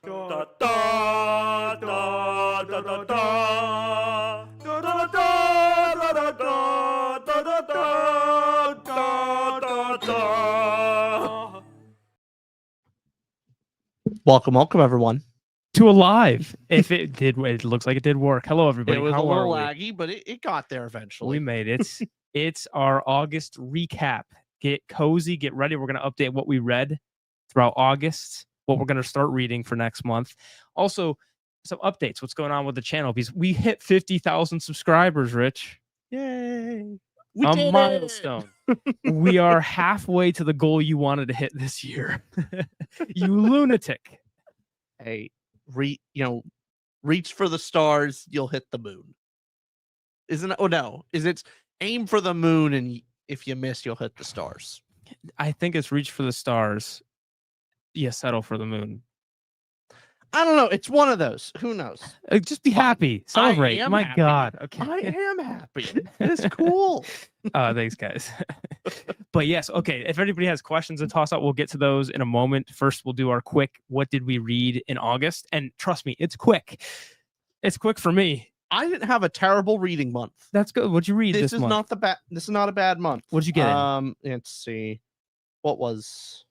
Da, da, da, da, da, da. Da, da, da, da, da, da, da, da, da, da, da. Welcome, everyone. To Alive. If it did, it looks like it did work. Hello, everybody. It was How a little are we? laggy, but it got there eventually. We made it. It's our August recap. Get cozy, get ready. We're going to update what we read throughout August, what we're going to start reading for next month. Also, some updates. What's going on with the channel? Because we hit 50,000 subscribers, Rich. Yay! A milestone. We are halfway to the goal you wanted to hit this year. You lunatic. Hey, reach for the stars, you'll hit the moon. Isn't it? Oh no, it's aim for the moon, and if you miss, you'll hit the stars. I think it's reach for the stars. Yeah, settle for the moon. I don't know. It's one of those. Who knows? Just be happy. Celebrate. My happy. God. Okay. I am happy. It's cool. Thanks, guys. But yes, okay. If anybody has questions to toss out, we'll get to those in a moment. First, we'll do our quick what did we read in August? And trust me, it's quick. It's quick for me. I didn't have a terrible reading month. That's good. What'd you read this This is month? not a bad month. What'd you get in? Let's see. What was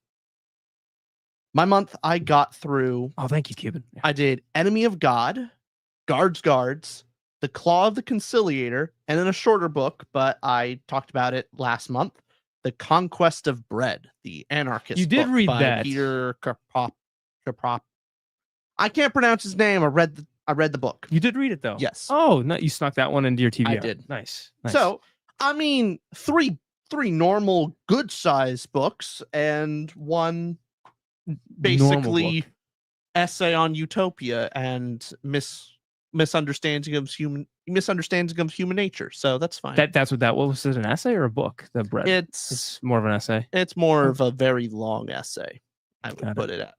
my month? I got through. Oh, thank you, Cuban. Yeah. I did Enemy of God, Guards, The Claw of the Conciliator, and then a shorter book, but I talked about it last month. The Conquest of Bread, the Anarchist. You did book read by that. Peter Kaprop. I can't pronounce his name. I read the book. You did read it though. Yes. Oh, no, you snuck that one into your TV. I did. Nice. So, I mean, three normal good sized books and one basically essay on utopia and misunderstanding of human nature. So that's fine. That's what that was. It an essay or a book? The bread. It's more of an essay. It's more of a very long essay. I would put it at.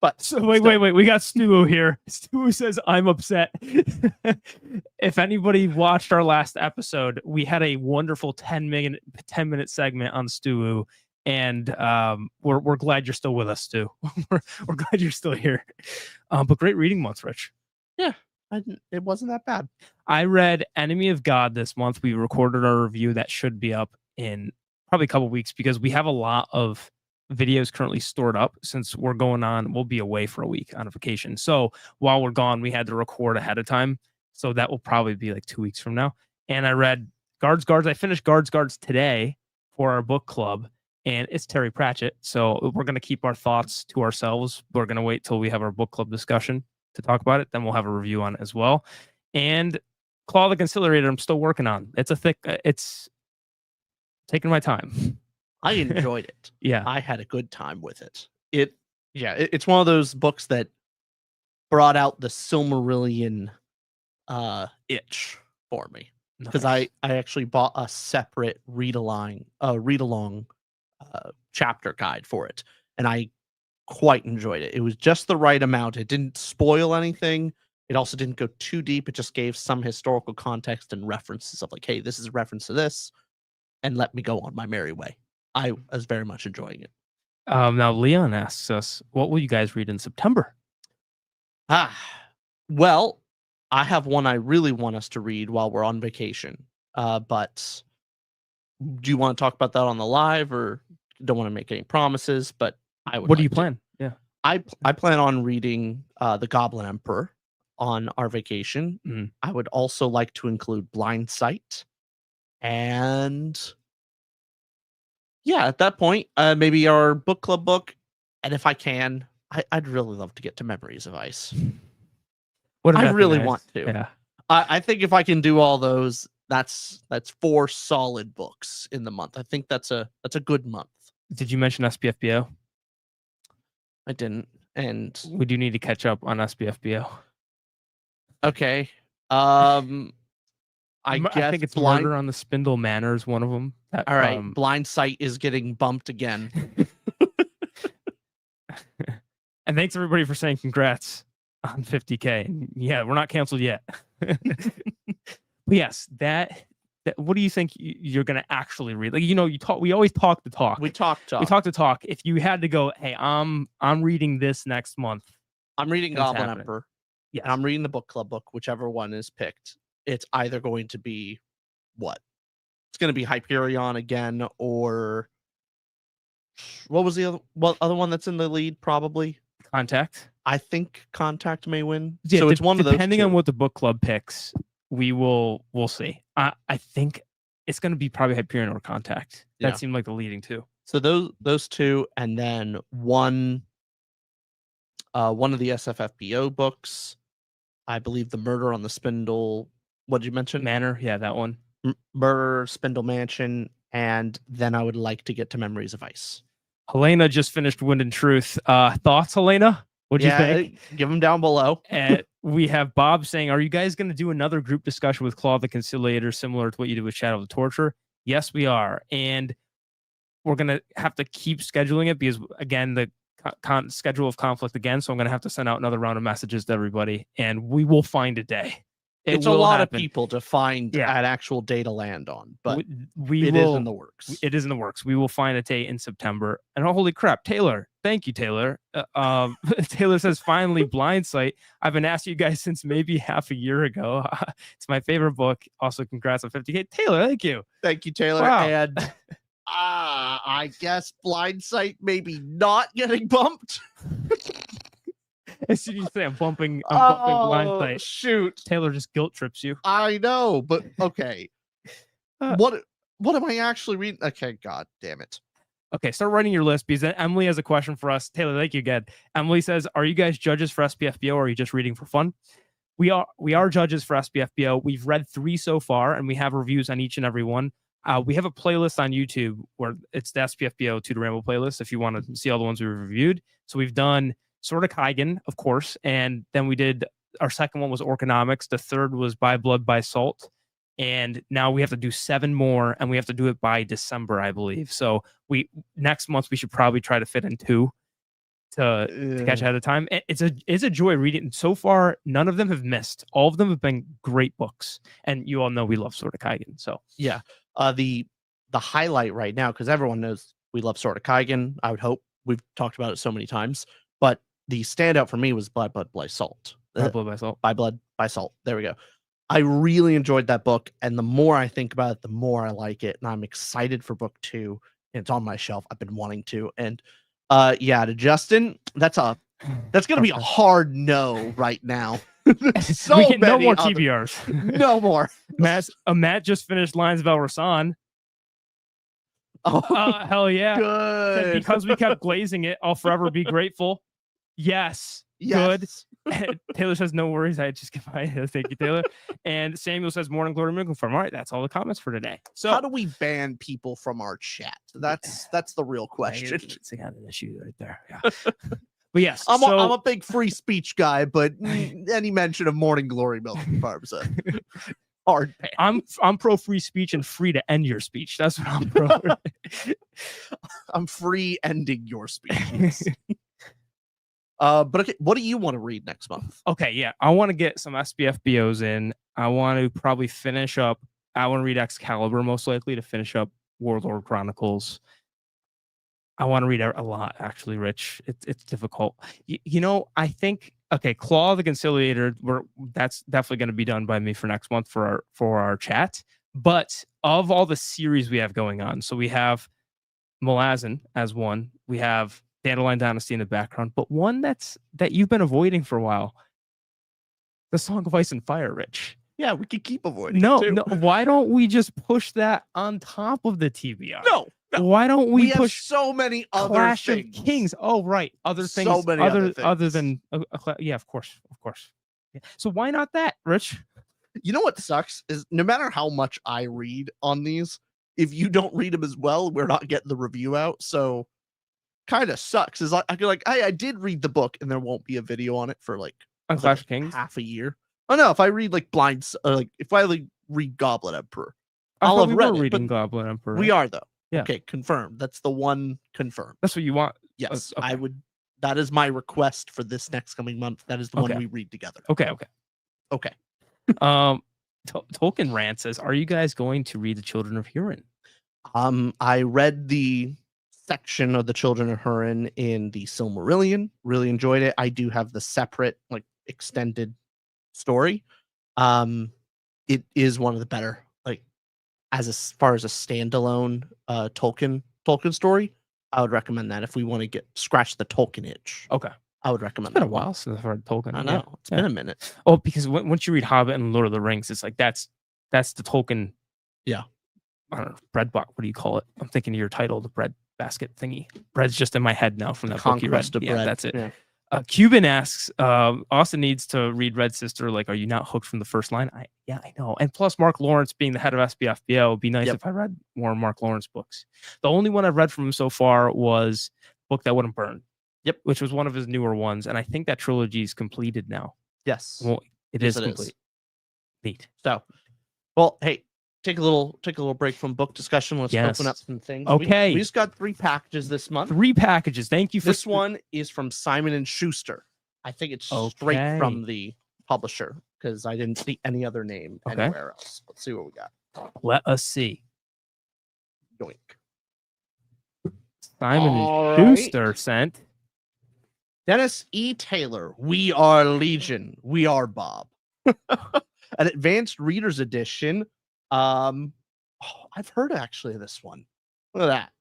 But so wait. We got Stu here. Stu says, I'm upset. If anybody watched our last episode, we had a wonderful 10-minute segment on Stu, and we're glad you're still with us, Stu. we're glad you're still here. But great reading month, Rich. Yeah, it wasn't that bad. I read Enemy of God this month. We recorded our review that should be up in probably a couple weeks because we have a lot of videos currently stored up since we'll be away for a week on a vacation. So while we're gone, we had to record ahead of time. So that will probably be like 2 weeks from now. And I read Guards. I finished Guards today for our book club, and it's Terry Pratchett. So we're going to keep our thoughts to ourselves. We're going to wait till we have our book club discussion to talk about it. Then we'll have a review on it as well. And Claw of the Conciliator, I'm still working on. It's taking my time. I enjoyed it. Yeah. I had a good time with it. It's one of those books that brought out the Silmarillion itch for me. Because I actually bought a separate read-along chapter guide for it. And I quite enjoyed it. It was just the right amount. It didn't spoil anything. It also didn't go too deep. It just gave some historical context and references of like, hey, this is a reference to this, and let me go on my merry way. I was very much enjoying it. Now Leon asks us, what will you guys read in September? Well, I have one I really want us to read while we're on vacation. But do you want to talk about that on the live, or don't want to make any promises? But I would. What do you plan? Yeah, I plan on reading The Goblin Emperor on our vacation. Mm-hmm. I would also like to include Blind Sight, and yeah, at that point, maybe our book club book, and if I can, I'd really love to get to Memories of Ice. I really want to. Yeah, I think if I can do all those, that's 4 solid books in the month. I think that's a good month. Did you mention SPFBO? I didn't, and we do need to catch up on SPFBO. Okay. I think it's Murder on the Spindle Manor is one of them. All right, Blind Sight is getting bumped again. And thanks everybody for saying congrats on 50K. Yeah, we're not canceled yet. But yes, that what do you think you're going to actually read? Like, we always talk the talk. We talk. We talk the talk. If you had to go, hey, I'm reading this next month, I'm reading things Goblin happening. Emperor. Yes. And I'm reading the book club book, whichever one is picked. It's either going to be what? It's going to be Hyperion again, or what was the other one that's in the lead? Probably. Contact. I think Contact may win. Yeah, So it's one of those depending two. on what the book club picks, we'll see. I think it's going to be probably Hyperion or Contact. That Yeah. seemed like the leading two. So those two, and then one of the SPFBO books. I believe the Murder on the Spindle. What did you mention? Manor. Yeah, that one. Murder, Spindle Mansion, and then I would like to get to Memories of Ice. Helena just finished Wind and Truth. Thoughts, Helena? What'd you think? Give them down below. We have Bob saying, are you guys going to do another group discussion with Claw the Conciliator similar to what you did with Shadow of the Torture? Yes, we are. And we're going to have to keep scheduling it because, again, the schedule of conflict again. So I'm going to have to send out another round of messages to everybody, and we will find a day. It's a lot of people to find an actual day to land on, but it is in the works. It is in the works. We will find a day in September. And holy crap, Taylor! Thank you, Taylor. Taylor says, finally, Blindsight. I've been asking you guys since maybe half a year ago. It's my favorite book. Also, congrats on 50K, Taylor. Thank you. Thank you, Taylor. Wow. And I guess Blindsight maybe not getting bumped. As soon as you say I'm bumping Blindsight, shoot, Taylor just guilt trips you. I know, but okay. What am I actually reading? Okay, god damn it. Okay, start writing your list because Emily has a question for us. Taylor, thank you again. Emily says, are you guys judges for SPFBO or are you just reading for fun? We are judges for SPFBO. We've read 3 so far, and we have reviews on each and every one. We have a playlist on YouTube where it's the SPFBO to the Ramble playlist if you want to see all the ones we reviewed. So we've done Sword of Kaigen, of course, and then we did our second one was Orconomics. The third was By Blood, by Salt. And now we have to do 7 more, and we have to do it by December, I believe. So next month we should probably try to fit in 2 to catch ahead of time. It's a joy reading. So far, none of them have missed. All of them have been great books, and you all know we love Sword of Kaigen. So yeah, the highlight right now, because everyone knows we love Sword of Kaigen. I would hope we've talked about it so many times, but the standout for me was By Blood, by Salt. By Blood, by Salt. By Blood, by Salt. There we go. I really enjoyed that book, and the more I think about it, the more I like it, and I'm excited for book 2. And it's on my shelf. I've been wanting to, and to Justin, that's gonna be a hard no right now. So we get no more TBRs. No more. Matt just finished Lines of El Rasan. Oh, hell yeah! Good. Because we kept glazing it, I'll forever be grateful. Yes. Good. Taylor says, no worries. I just get my thank you, Taylor. And Samuel says, morning glory Miracle Farm. All right, that's all the comments for today. So how do we ban people from our chat? That's the real question. It's got an issue right there. Yeah. But yes, I'm a big free speech guy, but any mention of Morning Glory Milking Farms hard ban. I'm pro free speech and free to end your speech. That's what I'm pro. I'm free ending your speech. But okay, what do you want to read next month? Okay, yeah, I want to get some SPFBOs in. I want to probably finish up. I want to read Excalibur most likely to finish up Warlord Chronicles. I want to read a lot, actually, Rich. It's difficult. I think Claw the Conciliator. That's definitely going to be done by me for next month for our chat. But of all the series we have going on, so we have Malazan as one. We have Dandelion Dynasty in the background, but one that you've been avoiding for a while. The Song of Ice and Fire, Rich. Yeah, we could keep avoiding. No. Why don't we just push that on top of the TBR? No. Why don't we push so many other Clash things? of Kings? Oh, right. Other things. So many other things. Other than yeah, of course. Yeah. So why not that, Rich? You know what sucks is no matter how much I read on these, if you don't read them as well, we're not getting the review out. So kind of sucks. Is I feel like I did read the book and there won't be a video on it for on Clash of Kings half a year. Oh no, if I read if I read Goblin Emperor, I'll have read reading Goblin Emperor. We are though. Yeah. Okay, confirmed. That's the one confirmed. That's what you want. Yes, okay. I would. That is my request for this next coming month. That is the one we read together. Okay. Tolkien Rant says, "Are you guys going to read The Children of Hurin?" I read the section of the Children of Hurin in the Silmarillion. Really enjoyed it. I do have the separate, like, extended story. It is one of the better, like, as far as a standalone Tolkien story. I would recommend that if we want to scratch the Tolkien itch. Okay. I would recommend It's been that a one. while since I've read Tolkien. I know. It's Yeah. been a minute. Oh, because once you read Hobbit and Lord of the Rings, it's like that's the Tolkien. Yeah. I don't know, bread box. What do you call it? I'm thinking of your title, the bread basket thingy. Bread's just in my head now from that book you read. Conquest of Yeah, Bread. that's it. Yeah. Cuban asks, Austin needs to read Red Sister. Like, are you not hooked from the first line? Yeah, I know. And plus, Mark Lawrence being the head of SPFBO, it'd be nice if I read more Mark Lawrence books. The only one I've read from him so far was Book That Wouldn't Burn. Yep, which was one of his newer ones, and I think that trilogy is completed now. Yes. Well, it is complete. Neat. So, well, hey, take a little break from book discussion. Let's open up some things. Okay. We just got 3 packages this month. 3 packages. Thank you for this one is from Simon and Schuster. I think it's straight from the publisher because I didn't see any other name anywhere else. Let's see what we got. Let us see. Yoink. Simon and Schuster sent Dennis E. Taylor. We are Legion. We are Bob. An advanced readers edition. I've heard actually of this one. Look at that.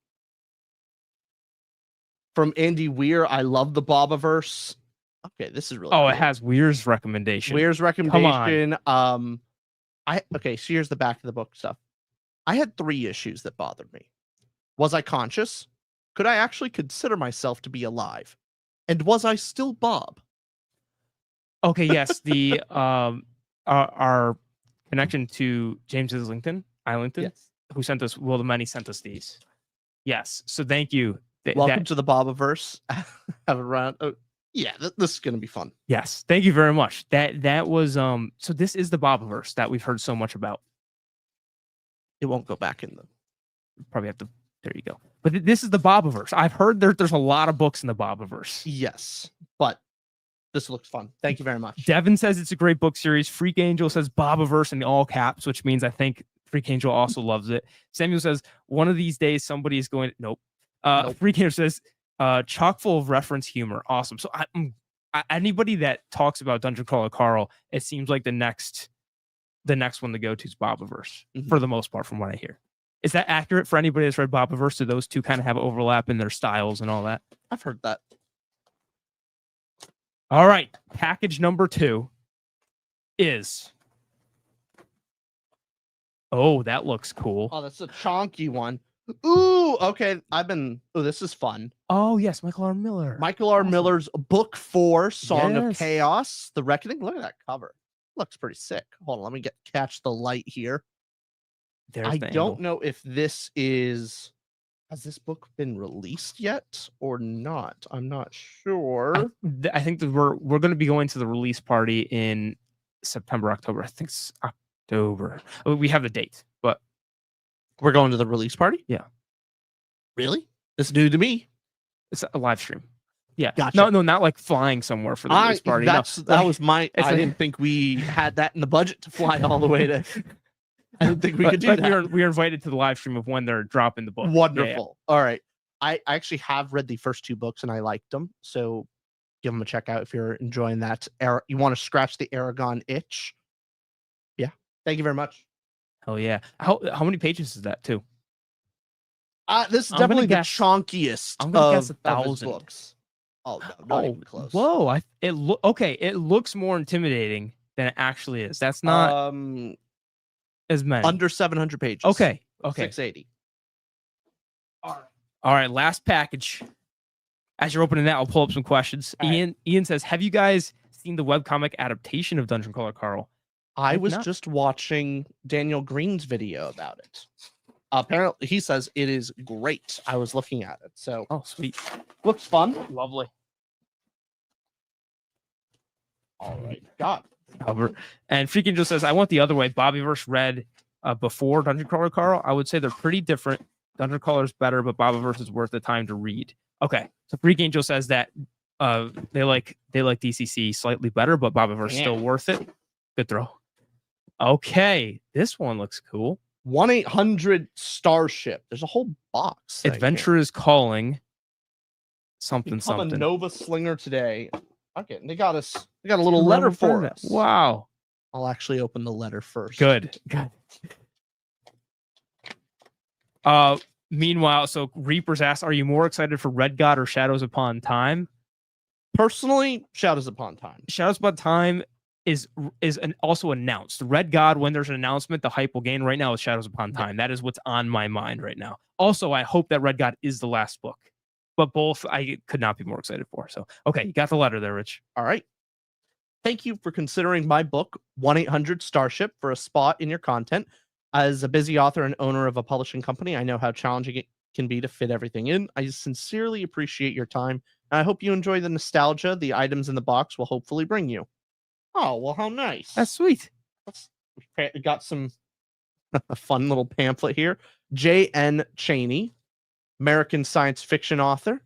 From Andy Weir. I love the Bobiverse. Okay, this is really cool. it has Weir's recommendation. Weir's recommendation. So here's the back of the book stuff. I had 3 issues that bothered me. Was I conscious? Could I actually consider myself to be alive? And was I still Bob? Okay, yes. The our connection to James Islington, who sent us Will the Many sent us these. Yes. So thank you. Welcome to the Bobiverse. Have a round. Oh, yeah, this is gonna be fun. Yes. Thank you very much. That was so this is the Bobiverse that we've heard so much about. It won't go back in the probably have to there you go. But this is the Bobiverse. I've heard there's a lot of books in the Bobiverse. Yes, but this looks fun. Thank you very much. Devin says it's a great book series. Freak Angel says Bobiverse in all caps, which means I think Freak Angel also loves it. Samuel says one of these days somebody is going. Nope. Freak Angel says chock full of reference humor. Awesome. So anybody that talks about Dungeon Crawler Carl, it seems like the next one to go to is Bobiverse for the most part, from what I hear. Is that accurate for anybody that's read Bobiverse? Do those two kind of have overlap in their styles and all that? I've heard that. All right. Package number 2 is. Oh, that looks cool. Oh, that's a chonky one. Ooh, okay. This is fun. Oh, yes. Michael R. Miller. Michael R. Miller's Book 4, Song of Chaos, The Reckoning. Look at that cover. Looks pretty sick. Hold on. Let me catch the light here. I don't know if this is. Has this book been released yet or not? I'm not sure. I think that we're going to be going to the release party in September, October. I think it's October. We have the date, but we're going to the release party? Yeah. Really? It's new to me. It's a live stream. Yeah. Gotcha. No, not like flying somewhere for the release party. That was my. I didn't think we had that in the budget to fly all the way to. I didn't think we could do that. We are invited to the live stream of when they're dropping the book. Wonderful. Yeah. All right. I actually have read the first 2 books and I liked them. So give them a check out if you're enjoying that. You want to scratch the Aragon itch. Yeah. Thank you very much. Hell yeah. How many pages is that too? This is definitely the chonkiest. I'm gonna guess 1,000 books. Oh no, not even close. Whoa! It looks more intimidating than it actually is. That's not as many. Under 700 pages. Okay. 680. All right. Last package. As you're opening that, I'll pull up some questions. Ian says, "Have you guys seen the webcomic adaptation of Dungeon Crawler Carl?" I was just watching Daniel Green's video about it. Apparently, he says it is great. I was looking at it. So, sweet. Looks fun. Lovely. All right. God. And Freak Angel says, I went the other way. Bobiverse read before Dungeon Crawler Carl. I would say they're pretty different. Dungeon Crawler's better, but Bobiverse is worth the time to read. Okay. So Freak Angel says that they like DCC slightly better, but Bobiverse still worth it. Good throw. Okay. This one looks cool. 1-800 Starship. There's a whole box. thing here. Adventure is calling. Something Become something. a Nova Slinger today. Okay, they got us. They got a little letter for us. Wow. I'll actually open the letter first. Good. Meanwhile, so Reapers asks, are you more excited for Red God or Shadows Upon Time? Personally, Shadows Upon Time. Shadows Upon Time is also announced. Red God, when there's an announcement, the hype will gain. Right now is Shadows Upon Time. That is what's on my mind right now. Also, I hope that Red God is the last book. But both I could not be more excited for. So, okay, you got the letter there, Rich. All right. Thank you for considering my book, 1-800 Starship, for a spot in your content. As a busy author and owner of a publishing company, I know how challenging it can be to fit everything in. I sincerely appreciate your time, and I hope you enjoy the nostalgia the items in the box will hopefully bring you. Oh, well, how nice. That's sweet. We got some a fun little pamphlet here. J.N. Chaney, American science fiction author.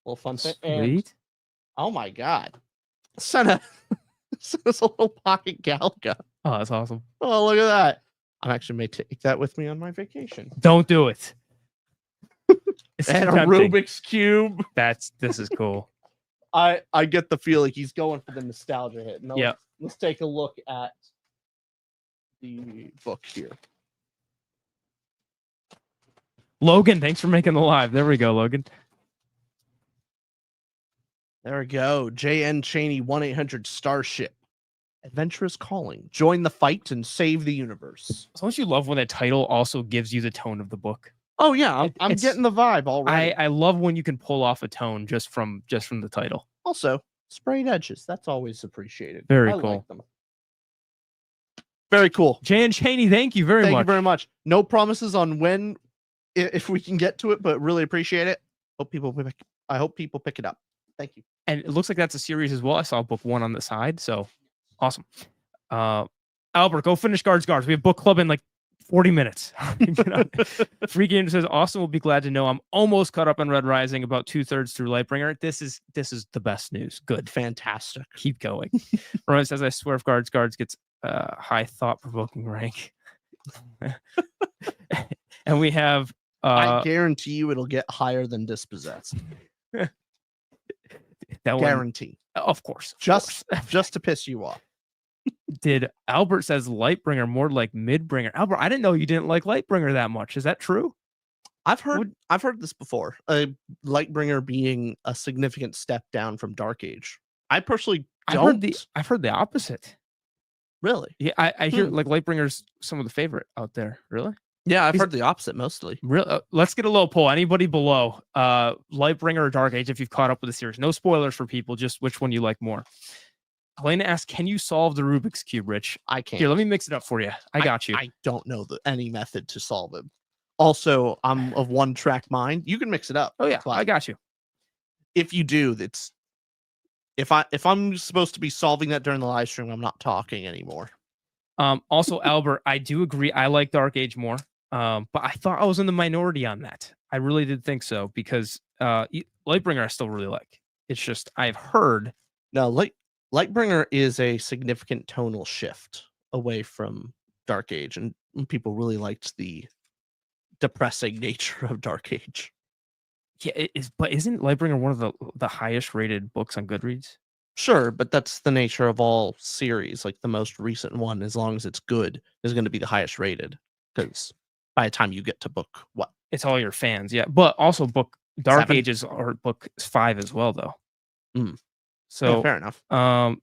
Little fun thing. And, Sweet. oh my God. Sent us a little pocket Galaga. Oh, that's awesome. Oh, look at that. I actually may take that with me on my vacation. Don't do it. It's And a tempting. Rubik's Cube. This is cool. I get the feeling he's going for the nostalgia hit. No, Yeah. Let's take a look at the book here. Logan, thanks for making the live. There we go, Logan. There we go. J.N. Chaney, 1-800 Starship. Adventure is calling. Join the fight and save the universe. So don't you love when the title also gives you the tone of the book? Oh yeah, I'm It's- getting the vibe already. I love when you can pull off a tone just from the title. Also, sprayed edges. That's always appreciated. Very I cool. like them. Very cool. Jan Chaney, thank you very Thank much. you very much. No promises on when, if we can get to it, but really appreciate it. I hope people pick it up. Thank you. And it looks like that's a series as well. I saw book 1 on the side, so awesome. Albert, go finish Guards. We have book club in like 40 minutes. Free Game says, Austin will be glad to know I'm almost caught up on Red Rising, about 2/3 through Lightbringer. This is the best news. Good. Fantastic. Keep going. Rowan says, I swear if Guards gets high thought-provoking rank. And we have I guarantee you it'll get higher than Dispossessed. that one. Guarantee. Of course. Just to piss you off. Did Albert says Lightbringer more like Midbringer? Albert, I didn't know you didn't like Lightbringer that much. Is that true? I've heard this before. Lightbringer being a significant step down from Dark Age. I personally don't. I've heard the opposite. Really? Yeah, I hear like Lightbringer's some of the favorite out there. Really? Yeah, I've heard the opposite mostly. Real. Let's get a little poll. Anybody below Lightbringer or Dark Age if you've caught up with the series. No spoilers for people. Just which one you like more. Helena asks, "Can you solve the Rubik's Cube, Rich?" I can't. Here, let me mix it up for you. I got you. I don't know any method to solve it. Also, I'm of one track mind. You can mix it up. Oh yeah, I got you. If you do, that's if I'm supposed to be solving that during the live stream, I'm not talking anymore. Also, Albert, I do agree. I like Dark Age more. But I thought I was in the minority on that. I really did think so because Lightbringer I still really like. It's just I've heard. No, Lightbringer is a significant tonal shift away from Dark Age, and people really liked the depressing nature of Dark Age. Yeah, it is. But isn't Lightbringer one of the highest rated books on Goodreads? Sure, but that's the nature of all series. Like the most recent one, as long as it's good, is going to be the highest rated. Because by the time you get to book what? It's all your fans, yeah. But also book Dark 7? Ages are book 5 as well, though. So Yeah, fair enough.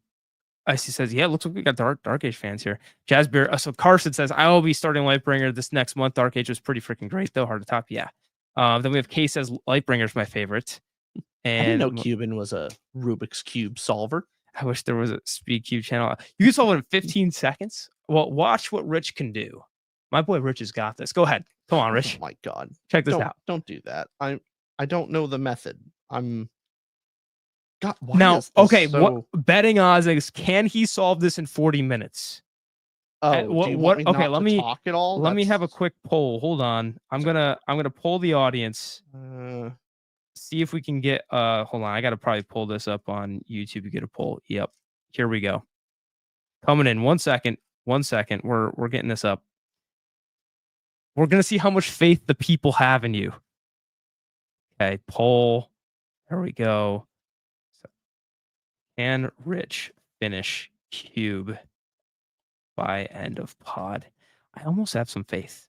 Icy says, yeah, it looks like we got Dark Age fans here. Jazzbeer. So Carson says, I will be starting Lightbringer this next month. Dark Age was pretty freaking great, though. Hard to top. Yeah. Then we have Kay says Lightbringer is my favorite. And I didn't know Cuban was a Rubik's Cube solver. I wish there was a Speed Cube channel. You can solve it in 15 seconds. Well, watch what Rich can do. My boy Rich has got this. Go ahead. Come on, Rich. Oh my God. Check this out. Don't do that. I don't know the method. God, why Now, is this okay, so... what betting odds is can he solve this in 40 minutes? Oh, do you want me okay, not let to me talk at all? Let me have a quick poll. Hold on. I'm gonna poll the audience. See if we can get hold on. I gotta probably pull this up on YouTube to get a poll. Yep. Here we go. Coming in 1 second. 1 second. We're getting this up. We're gonna see how much faith the people have in you. Okay, poll. There we go. So, can Rich finish Cube by end of pod? I almost have some faith.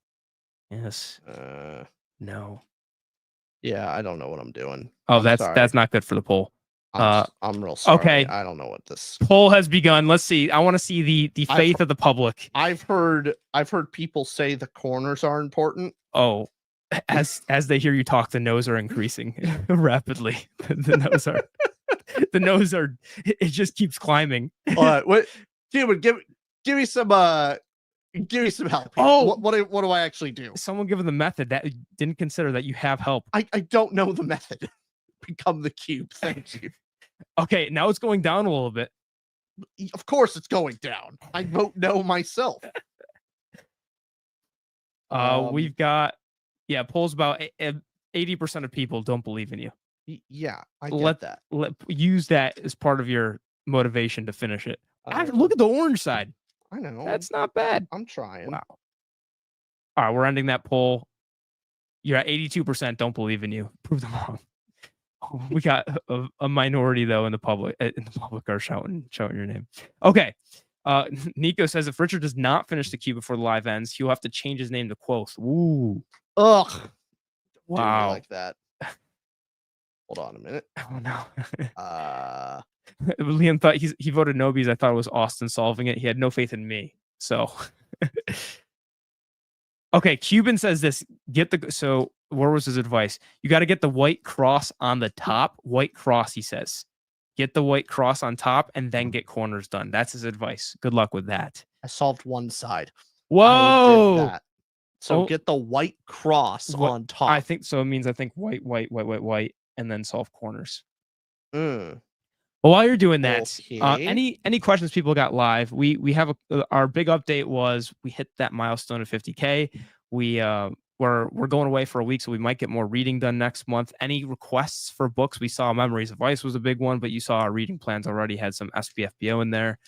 Yes. No. Yeah, I don't know what I'm doing. Oh, I'm that's sorry. not good for the poll. I'm real sorry. Okay. I don't know what this Poll has begun. Let's see. I want to see the faith of the public. I've heard people say the corners are important. Oh, as they hear you talk, the no's are increasing rapidly. The no's are it just keeps climbing. What Cuban, give me some help. Here. Oh, what do I actually do? Someone give the method that didn't consider that you have help. I don't know the method. Become the cube. Thank you. Okay, now it's going down a little bit. Of course it's going down. I vote no myself. We've got polls about 80% of people don't believe in you. Yeah, I get that. Use that as part of your motivation to finish it. Look at the orange side. I know. That's not bad. I'm trying. Wow. All right, we're ending that poll. You're at 82% don't believe in you. Prove them wrong. We got a minority though in the public are shouting your name. Okay. Nico says if Richard does not finish the queue before the live ends, he'll have to change his name to Quoth. Ooh. Ugh. Wow. Like that. Hold on a minute. Oh no. Liam thought he voted no because I thought it was Austin solving it. He had no faith in me. So okay, Cuban says this. So where was his advice? You got to get the white cross on the top. White cross, he says. Get the white cross on top and then get corners done. That's his advice. Good luck with that. I solved one side. Whoa. So get the white cross on top. I think so. It means white, and then solve corners. Well, while you're doing that, okay. Any questions people got live? We have our big update was we hit that milestone of 50K. We're going away for a week, so we might get more reading done next month. Any requests for books? We saw Memories of Ice was a big one, but you saw our reading plans already had some SPFBO in there.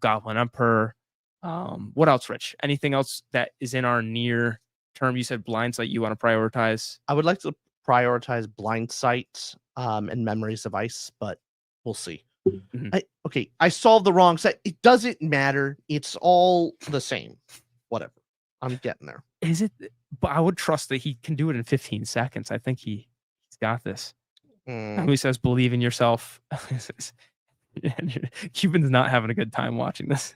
Goblin Emperor. What else, Rich? Anything else that is in our near term? You said Blind Sight you want to prioritize. I would like to prioritize Blind Sight and Memories of Ice, but we'll see. Mm-hmm. I solved the wrong side. It doesn't matter. It's all the same. Whatever. I'm getting there. Is it? But I would trust that he can do it in 15 seconds. I think he's got this. He says, believe in yourself. Cuban's not having a good time watching this.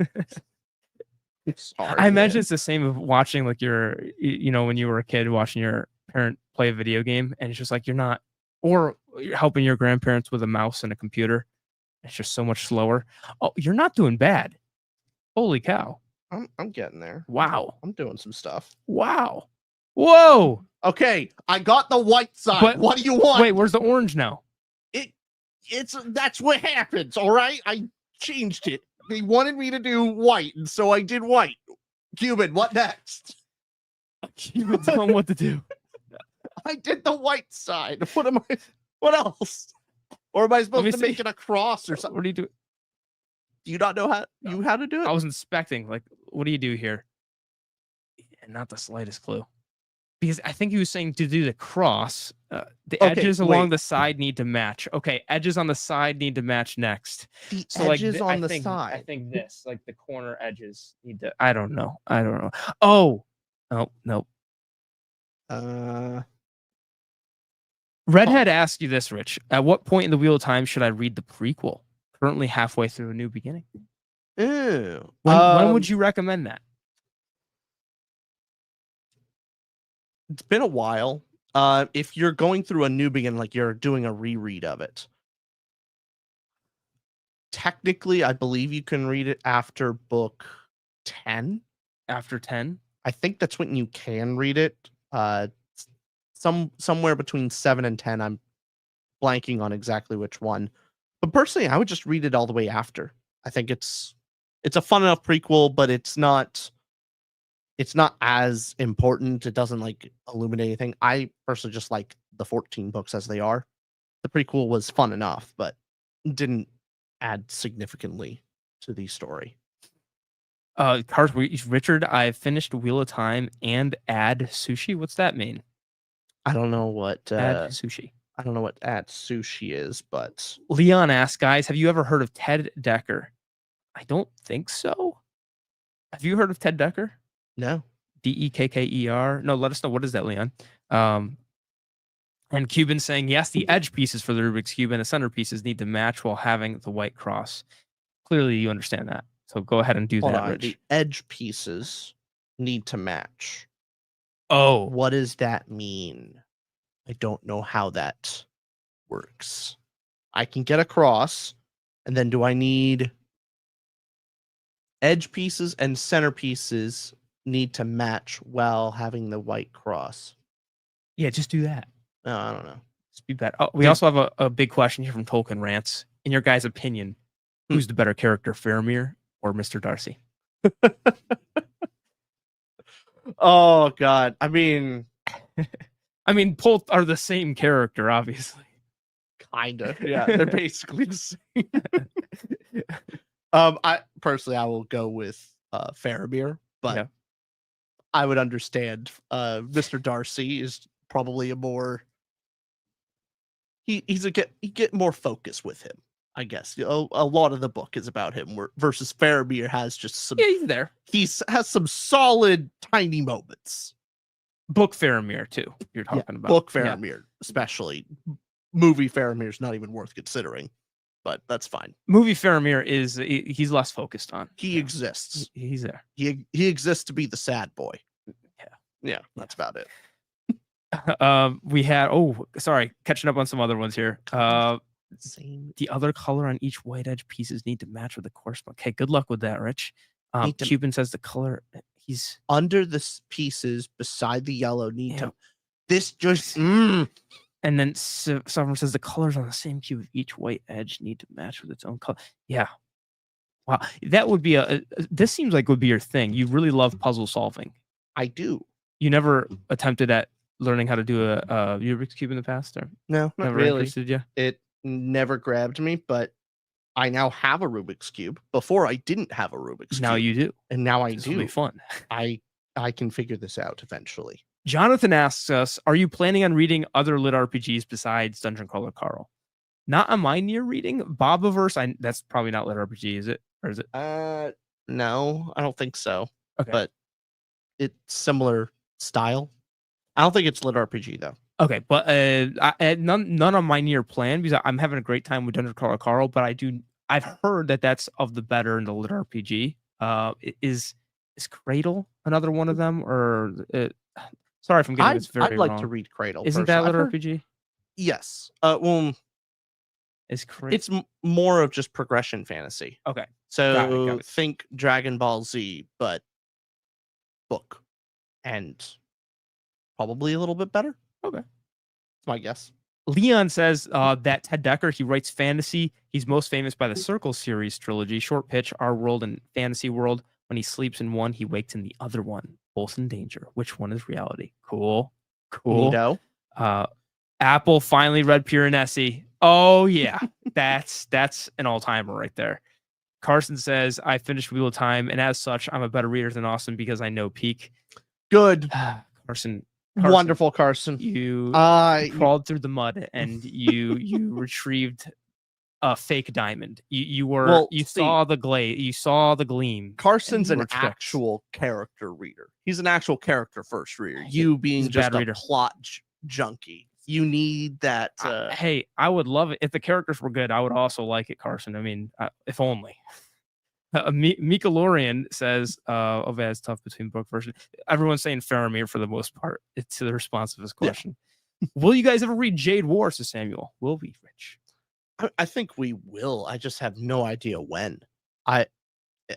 Sorry, I imagine it's the same of watching like when you were a kid watching your parent play a video game and it's just like or you're helping your grandparents with a mouse and a computer. It's just so much slower. Oh, you're not doing bad. Holy cow. I'm getting there. Wow. I'm doing some stuff. Wow. Whoa. Okay, I got the white side. But what do you want? Wait, where's the orange now? That's what happens, all right? I changed it. They wanted me to do white, and so I did white. Cuban, what next? Cuban, tell him what to do. I did the white side. What else? Or am I supposed to make it a cross or something? What do you do? Do you not know how to do it? I was inspecting. Like, what do you do here? And not the slightest clue. Because I think he was saying to do the cross, the edges along the side need to match. Okay, edges on the side need to match next. The edges on the side. I think this, like the corner edges need to. I don't know. Oh, no. Redhead asked you this, Rich. At what point in the Wheel of Time should I read the prequel? Currently halfway through A New Beginning. Ew. When would you recommend that? It's been a while. If you're going through A New Beginning, like you're doing a reread of it, technically, I believe you can read it after book 10. After 10? I think that's when you can read it. Somewhere between 7 and 10. I'm blanking on exactly which one. But personally, I would just read it all the way after. I think it's a fun enough prequel, but it's not as important. It doesn't like illuminate anything. I personally just like the 14 books as they are. The prequel was fun enough, but didn't add significantly to the story. Richard, I finished Wheel of Time and Add Sushi. What's that mean? I don't know what Add Sushi. I don't know what at sushi is, but Leon asks, guys, have you ever heard of Ted Decker? I don't think so. Have you heard of Ted Decker? no. Dekker? No, let us know. What is that, Leon? And Cuban saying, yes, the edge pieces for the Rubik's Cube and the center pieces need to match while having the white cross. Clearly, you understand that. So go ahead and do Hold that, on. Rich. The edge pieces need to match. Oh, What does that mean? I don't know how that works. I can get across, and then do I need edge pieces and center pieces need to match while having the white cross? yeah, just do that. No, I don't know. Just be better. Oh, we Dude. also have a big question here from Tolkien Rants. In your guys' opinion, who's the better character, Faramir or Mr. Darcy? Oh God. I mean, both are the same character, obviously. kinda. Yeah, they're basically the same. I personally I will go with Faramir, but Yeah. I would understand Mr. Darcy is probably a more you get more focus with him, I guess. A lot of the book is about him, versus Faramir has just some Yeah, he's there. has some solid tiny moments. Book Faramir, too, you're talking about. Book Yeah. Faramir, especially. Movie Faramir's not even worth considering, but that's fine. Movie Faramir he's less focused on. He exists. He's there. He exists to be the sad boy. Yeah. Yeah, that's about it. We had catching up on some other ones here. Same. The other color on each white edge pieces need to match with the corresponding. Okay, good luck with that, Rich. Need to- Cuban says the color he's Under the pieces beside the yellow need Yeah. to. This just. and then Sovereign says the colors on the same cube of each white edge need to match with its own color. Yeah. Wow, that would be this seems like would be your thing. You really love puzzle solving. I do. You never attempted at learning how to do a Rubik's Cube in the past, or No, not never really. interested you? It never grabbed me, but I now have a Rubik's Cube. Before I didn't have a Rubik's Cube. Now you do. And now I This will do. be fun. I can figure this out eventually. Jonathan asks us, are you planning on reading other lit RPGs besides Dungeon Crawler Carl? Not on my near reading. Bobaverse, that's probably not lit RPG, is it? Or is it? No, I don't think so. Okay. But it's similar style. I don't think it's lit RPG though. Okay, but none on my near plan, because I'm having a great time with Dungeon Crawler Carl, but I've heard that's of the better in the lit RPG. Is Cradle another one of them, or sorry if I'm getting this very I'd like wrong. to read Cradle. Isn't that lit personally. RPG? Yes. Well, Is Cradle? it's more of just progression fantasy. Okay. So got it. think Dragon Ball Z, but book, and probably a little bit better. Okay. That's my guess. Leon says that Ted Dekker, he writes fantasy. He's most famous by the Circle series trilogy, Short Pitch, Our World, and Fantasy World. When he sleeps in one, he wakes in the other one, both in danger. Which one is reality? Cool. Neato. Apple finally read Piranesi. Oh yeah, that's an all-timer right there. Carson says, I finished Wheel of Time, and as such, I'm a better reader than Austin because I know Peak. Good. Carson, Wonderful, Carson. you I crawled through the mud and you retrieved a fake diamond. You saw the you saw the gleam. Carson's and an you were tricked. actual character reader. He's an actual character first reader. You being he's a just bad a reader. plot junkie. You need that. Hey, I would love it if the characters were good. I would also like it, Carson. I mean, if only. Mika Lorian says, it's tough between book version. Everyone's saying Faramir for the most part. It's the response of this question. Will you guys ever read Jade War? Says Samuel. Will we, Rich? I think we will. I just have no idea when.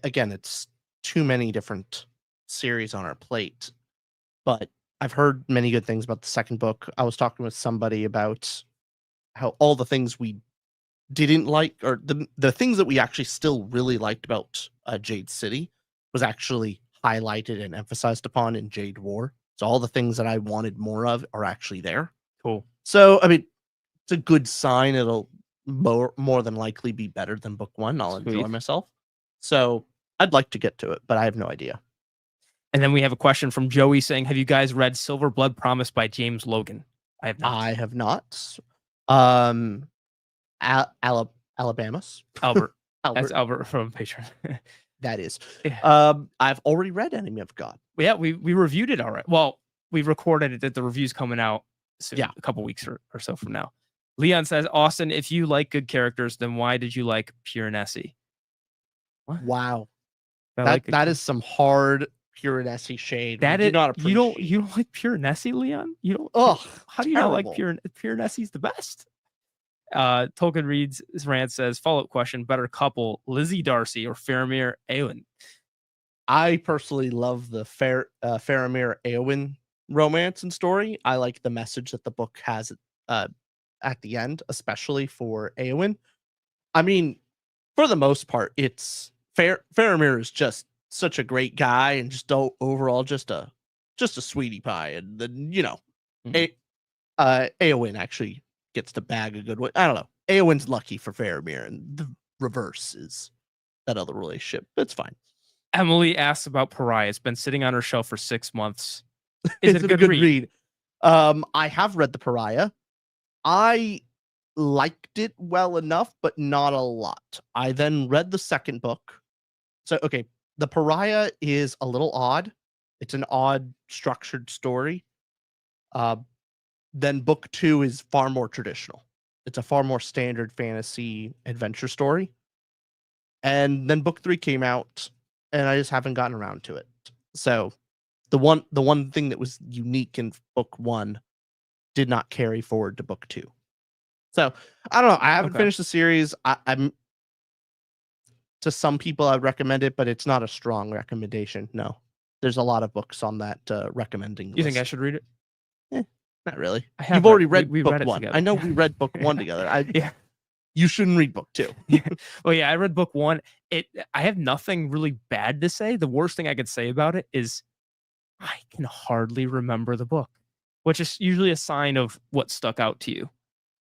Again, it's too many different series on our plate, but I've heard many good things about the second book. I was talking with somebody about how all the things we didn't like, or the things that we actually still really liked about Jade City, was actually highlighted and emphasized upon in Jade War. So all the things that I wanted more of are actually there. Cool. So I mean, it's a good sign. It'll more than likely be better than book one. I'll enjoy Sweet. myself. So I'd like to get to it, but I have no idea. And then we have a question from Joey saying, have you guys read Silver Blood Promise by James Logan? I have not. I have not. Alabama's Albert. Albert. That's Albert from Patreon. That is. Yeah. I've already read Enemy of God. Yeah, we reviewed it already. Well, we recorded it that the review's coming out soon, Yeah. a couple weeks or so from now. Leon says, Austin, if you like good characters, then why did you like Pure Nessie? What? Wow. That That is some hard Pure Nessie shade. That We do is not you don't appreciate. like Pure Nessie, Leon? You don't. Ugh, How do you not like terrible. Pure Nessie's the best? Tolkien reads rant says, follow-up question, better couple, Lizzie Darcy or Faramir Eowyn? I personally love the Faramir Eowyn romance and story. I like the message that the book has at the end, especially for Eowyn. I mean, for the most part, it's Faramir is just such a great guy and just overall just a sweetie pie. And then Eowyn actually gets to bag a good one. I don't know. Eowyn's lucky for Faramir, and the reverse is that other relationship. It's fine. Emily asks about Pariah. It's been sitting on her shelf for 6 months. Is it a good read? I have read The Pariah. I liked it well enough, but not a lot. I then read the second book. So, okay, The Pariah is a little odd. It's an odd structured story. Then book 2 is far more traditional. It's a far more standard fantasy adventure story. And then book 3 came out, and I just haven't gotten around to it. So the one thing that was unique in book 1 did not carry forward to book 2. So I don't know. I haven't finished the series. I'm to some people I'd recommend it, but it's not a strong recommendation. No, there's a lot of books on that recommending. You think I should read it? Not really. I have You've already read we book read it 1. together. I know we read book 1 together. Yeah. You shouldn't read book 2. Well, yeah, I read book 1. I have nothing really bad to say. The worst thing I could say about it is I can hardly remember the book, which is usually a sign of what stuck out to you.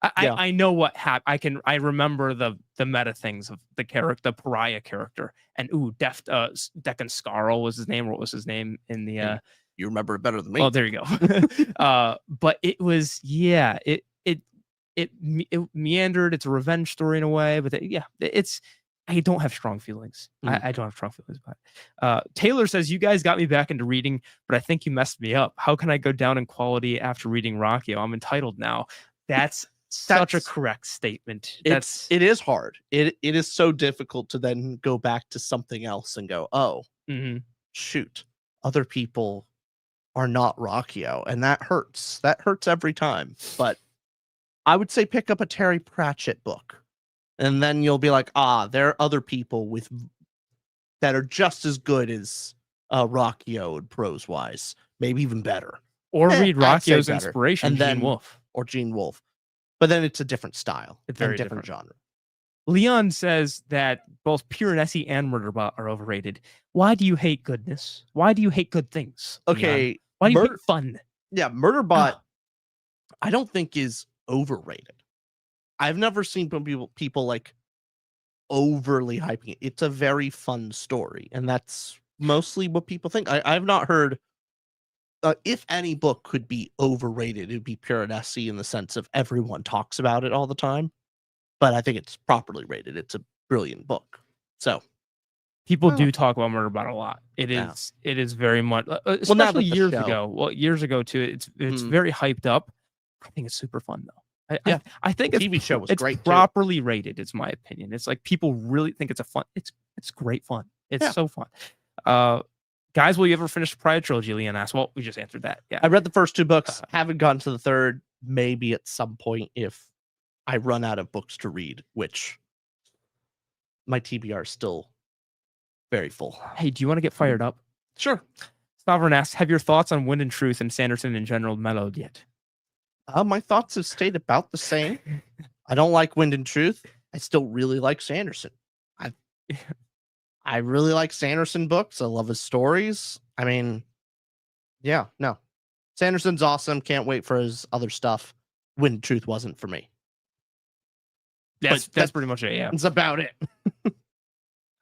I know what happened. I remember the meta things of the character, the Pariah character, and Deccan Scarl was his name. What was his name in the? You remember it better than me. Oh, there you go. But it was it meandered. It's a revenge story in a way, but I don't have strong feelings. I don't have strong feelings about it. Taylor says, you guys got me back into reading, but I think you messed me up. How can I go down in quality after reading Rockio? I'm entitled now. That's such a correct statement. It is hard. It is so difficult to then go back to something else and go, oh, shoot, other people are not Rockio, and that hurts. That hurts every time. But I would say pick up a Terry Pratchett book, and then you'll be like, there are other people that are just as good as Rockio and prose wise, maybe even better. Or read Rockio's inspiration, and then Gene Wolfe. Or Gene Wolfe. But then it's a different style. It's very different genre. Leon says that both Pure Nessie and Murderbot are overrated. Why do you hate goodness? Why do you hate good things? Okay. Leon? Why do you hate fun? Yeah, Murderbot, I don't think is overrated. I've never seen people like overly hyping it. It's a very fun story, and that's mostly what people think. I've not heard if any book could be overrated, it would be Pure Nessie in the sense of everyone talks about it all the time. But I think it's properly rated. It's a brilliant book. So people do talk about Murderbot a lot. It is very much, especially years ago. Well, years ago too. It's very hyped up. I think it's super fun though. I think the TV show was great. It's properly rated. It's my opinion. It's like people really think it's a fun. It's great fun. It's so fun. Guys, will you ever finish the Pariah trilogy? Leon asked. Well, we just answered that. Yeah, I read the first 2 books. Haven't gotten to the third. Maybe at some point if I run out of books to read, which my TBR is still very full. Hey, do you want to get fired up? Sure. Sovereign asks, have your thoughts on Wind and Truth and Sanderson in general mellowed yet? My thoughts have stayed about the same. I don't like Wind and Truth. I still really like Sanderson. I really like Sanderson books. I love his stories. I mean, no. Sanderson's awesome. Can't wait for his other stuff. Wind and Truth wasn't for me. That's pretty much it, yeah. That's about it.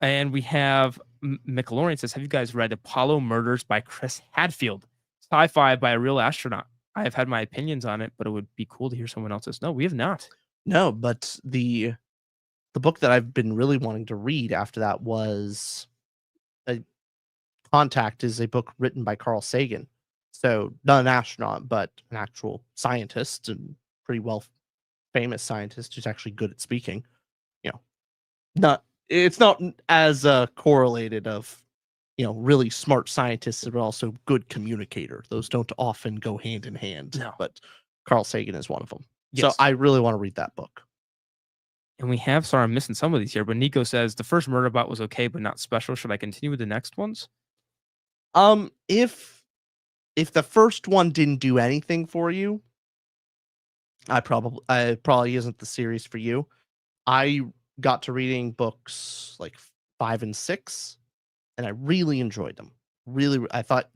And we have Michelorian says, have you guys read Apollo Murders by Chris Hadfield? Sci-fi by a real astronaut. I have had my opinions on it, but it would be cool to hear someone else's. No, we have not. No, but the book that I've been really wanting to read after that was Contact, is a book written by Carl Sagan. So not an astronaut, but an actual scientist, and pretty well famous scientist who's actually good at speaking. It's not as correlated of really smart scientists, but also good communicator. Those don't often go hand in hand. No. But Carl Sagan is one of them. Yes. So I really want to read that book. And we have, sorry, I'm missing some of these here, but Nico says the first Murderbot was okay, but not special. Should I continue with the next ones? If the first one didn't do anything for you, it probably isn't the series for you. I got to reading books like 5 and 6, and I really enjoyed them. I thought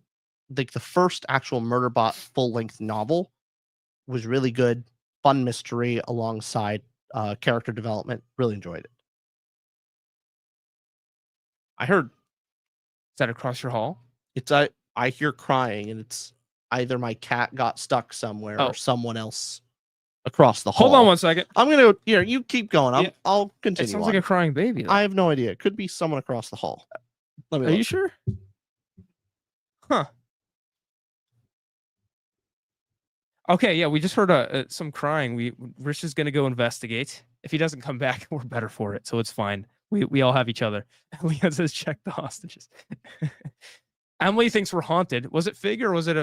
like the first actual Murderbot full-length novel was really good, fun mystery alongside character development. Really enjoyed it. I heard. Is that across your hall? It's I hear crying, and it's either my cat got stuck somewhere or someone else across the hall. Hold on one second. I'm gonna go. You keep going. Yeah. I'll continue. It sounds on. like a crying baby. Though. I have no idea. It could be someone across the hall. Let me Are look. you sure? Huh. Okay, yeah, we just heard some crying. Rich is gonna go investigate. If he doesn't come back, we're better for it, so it's fine. We all have each other. Leon says, check the hostages. Emily thinks we're haunted. Was it Fig or was it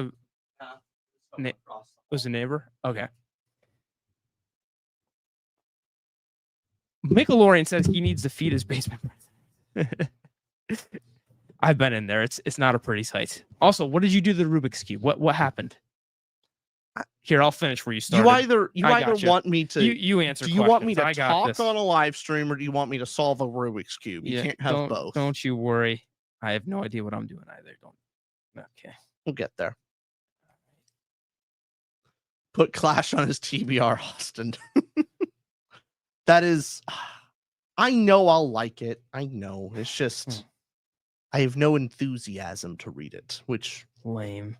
was a neighbor? Okay. Michelorian says he needs to feed his basement. I've been in there. It's not a pretty sight. Also, what did you do to the Rubik's Cube? What happened? Here, I'll finish where you started. You either want me to you answer. Do you want me to talk on a live stream, or do you want me to solve a Rubik's Cube? You can't have both. Don't you worry. I have no idea what I'm doing either. Okay. We'll get there. Put Clash on his TBR, Austin. That is, I know I'll like it. I know. It's just, I have no enthusiasm to read it, which lame.